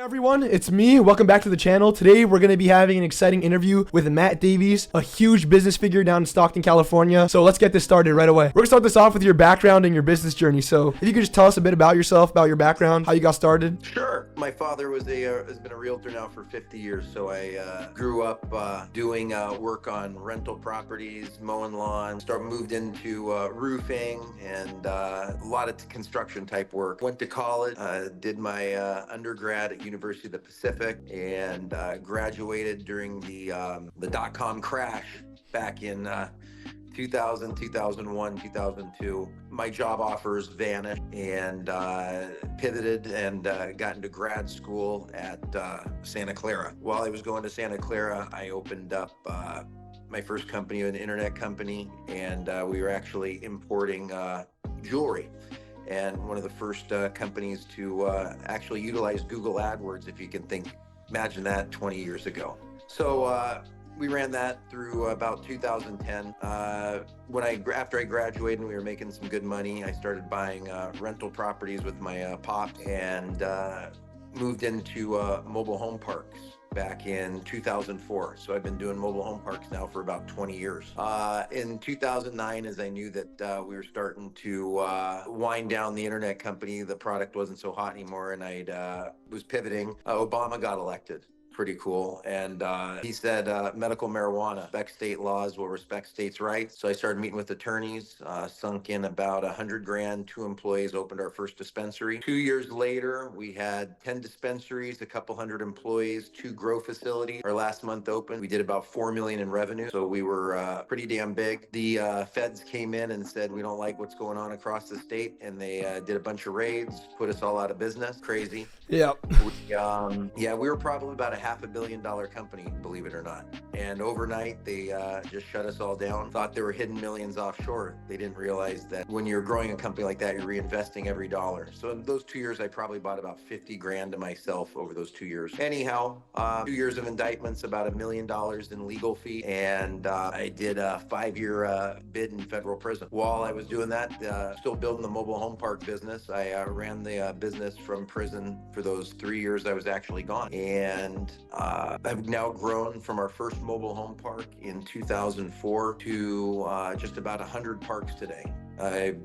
Everyone, it's me. Welcome back to the channel. Today we're going to be having an exciting interview with Matt Davies, a huge business figure down in Stockton, California. So let's get this started right away. We're going to start this off with your background and your business journey. So if you could just tell us a bit about yourself, about your background, how you got started. Sure. My father has been a realtor now for 50 years. So I grew up doing work on rental properties, mowing lawns, moved into roofing and a lot of construction type work. Went to college, did my undergrad at University of the Pacific, and graduated during the dot-com crash back in 2000, 2001, 2002. My job offers vanished and pivoted and got into grad school at Santa Clara. While I was going to Santa Clara, I opened up my first company, an internet company, and we were actually importing jewelry. And one of the first companies to actually utilize Google AdWords, if you can imagine that 20 years ago. So we ran that through about 2010. After I graduated and we were making some good money, I started buying rental properties with my pops and moved into mobile home parks back in 2004. So I've been doing mobile home parks now for about 20 years. In 2009, as I knew that we were starting to wind down the internet company, the product wasn't so hot anymore, and I was pivoting. Obama got elected. Pretty cool. And he said medical marijuana, respect state laws will respect states' rights. So I started meeting with attorneys, sunk in about $100,000, 2 employees, opened our first dispensary. 2 years later, we had 10 dispensaries, a couple hundred employees, 2 grow facilities. Our last month open, we did about $4 million in revenue. So we were pretty damn big. The feds came in and said, we don't like what's going on across the state. And they did a bunch of raids, put us all out of business. Crazy. Yeah. We were probably about a $500 million company, believe it or not. And overnight, they just shut us all down. Thought they were hidden millions offshore. They didn't realize that when you're growing a company like that, you're reinvesting every dollar. So in those 2 years, I probably bought about 50 grand to myself over those 2 years. Anyhow, 2 years of indictments, about $1 million in legal fee, and I did a 5-year bid in federal prison. While I was doing that, still building the mobile home park business, I ran the business from prison for those 3 years I was actually gone. And I've now grown from our first mobile home park in 2004 to just about 100 parks today. I've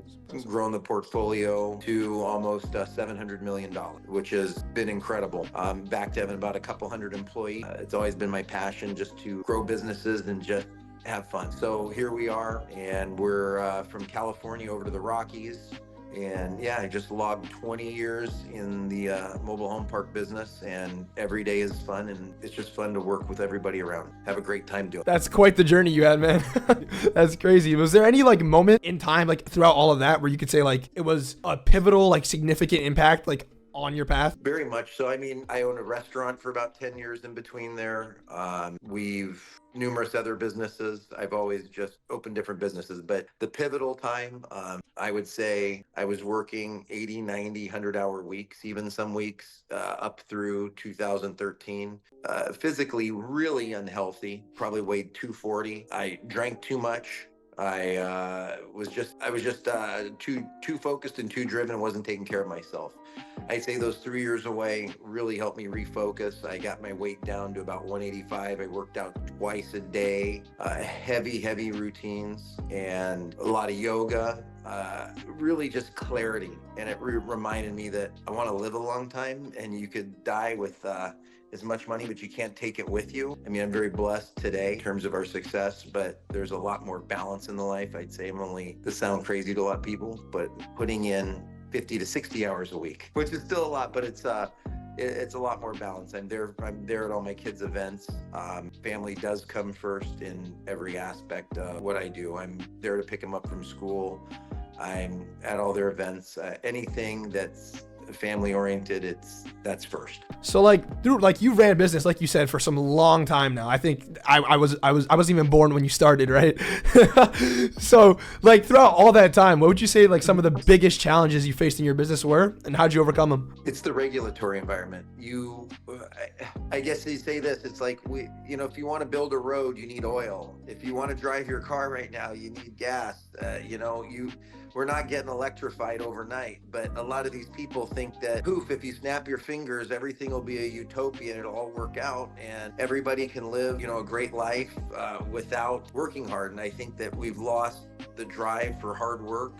grown the portfolio to almost $700 million, which has been incredible. Back to having about a couple hundred employees. It's always been my passion just to grow businesses and just have fun. So here we are, and we're from California over to the Rockies. And yeah, I just logged 20 years in the mobile home park business, and every day is fun, and it's just fun to work with everybody around. Have a great time doing it. That's quite the journey you had, man. That's crazy. Was there any moment in time, throughout all of that, where you could say it was a pivotal, significant impact, on your path? Very much so. I mean, I owned a restaurant for about 10 years in between there. We've numerous other businesses. I've always just opened different businesses, but the pivotal time, I would say I was working 80, 90, 100-hour weeks, even some weeks up through 2013. Physically really unhealthy, probably weighed 240. I drank too much. I was just too focused and too driven, and wasn't taking care of myself. I'd say those 3 years away really helped me refocus. I got my weight down to about 185. I worked out twice a day, heavy routines, and a lot of yoga. Really just clarity. And it reminded me that I want to live a long time, and you could die with as much money, but you can't take it with you. I mean, I'm very blessed today in terms of our success, but there's a lot more balance in the life. I'd say this sounds crazy to a lot of people, but putting in 50 to 60 hours a week, which is still a lot, but it's a lot more balance. I'm there at all my kids' events. Family does come first in every aspect of what I do. I'm there to pick them up from school. I'm at all their events. Anything that's family oriented, that's first. So you ran a business, like you said, for some long time now. I think I wasn't even born when you started, right? So throughout all that time, what would you say some of the biggest challenges you faced in your business were, and how'd you overcome them? It's the regulatory environment. I guess they say this, it's if you want to build a road, you need oil. If you want to drive your car right now, you need gas. we're not getting electrified overnight. But a lot of these people think that, poof, if you snap your fingers, everything will be a utopia and it'll all work out and everybody can live, a great life without working hard. And I think that we've lost the drive for hard work.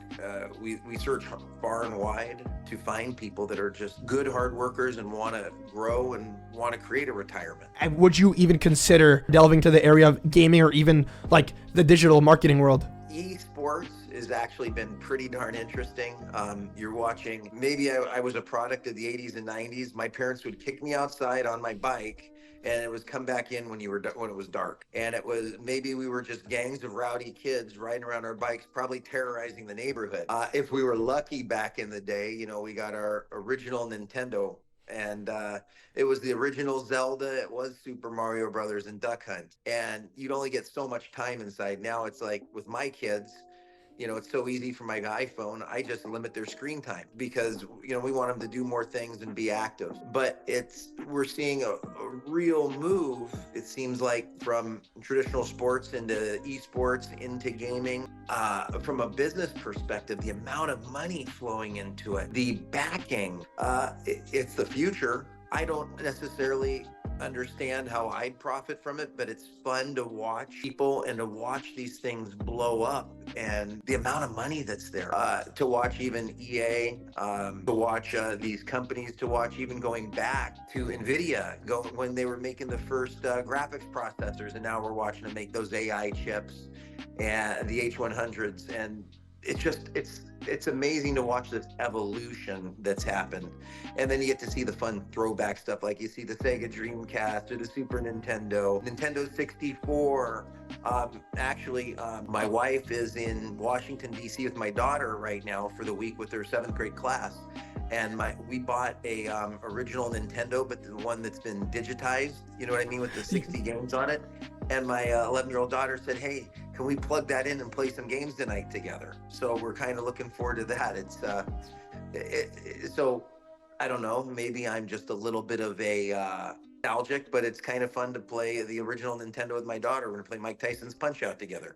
We search far and wide to find people that are just good hard workers and want to grow and want to create a retirement. And would you even consider delving to the area of gaming or even like the digital marketing world? Esports has actually been pretty darn interesting. You're watching, maybe I was a product of the 80s and 90s. My parents would kick me outside on my bike and it was come back in when it was dark. And it was, maybe we were just gangs of rowdy kids riding around our bikes, probably terrorizing the neighborhood. If we were lucky back in the day, we got our original Nintendo. And it was the original Zelda. It was Super Mario Brothers and Duck Hunt. And you'd only get so much time inside. Now it's like with my kids, it's so easy for my iPhone. I just limit their screen time because, we want them to do more things and be active. But we're seeing a real move, it seems like, from traditional sports into esports, into gaming. From a business perspective, the amount of money flowing into it, the backing, it's the future. I don't necessarily understand how I'd profit from it, but it's fun to watch people and to watch these things blow up and the amount of money that's there. To watch even EA, to watch these companies, to watch even going back to NVIDIA, when they were making the first graphics processors, and now we're watching them make those AI chips and the H100s. And it's amazing to watch this evolution that's happened. And then you get to see the fun throwback stuff, like you see the Sega Dreamcast or the Super Nintendo 64. My wife is in Washington, D.C. with my daughter right now for the week with her 7th grade class. And we bought a original Nintendo, but the one that's been digitized, you know what I mean, with the 60 games on it. And my 11-year-old daughter said, hey, can we plug that in and play some games tonight together? So we're kind of looking forward to that. So I don't know, maybe I'm just a little bit of a nostalgic, but it's kind of fun to play the original Nintendo with my daughter. We're going to play Mike Tyson's Punch-Out together.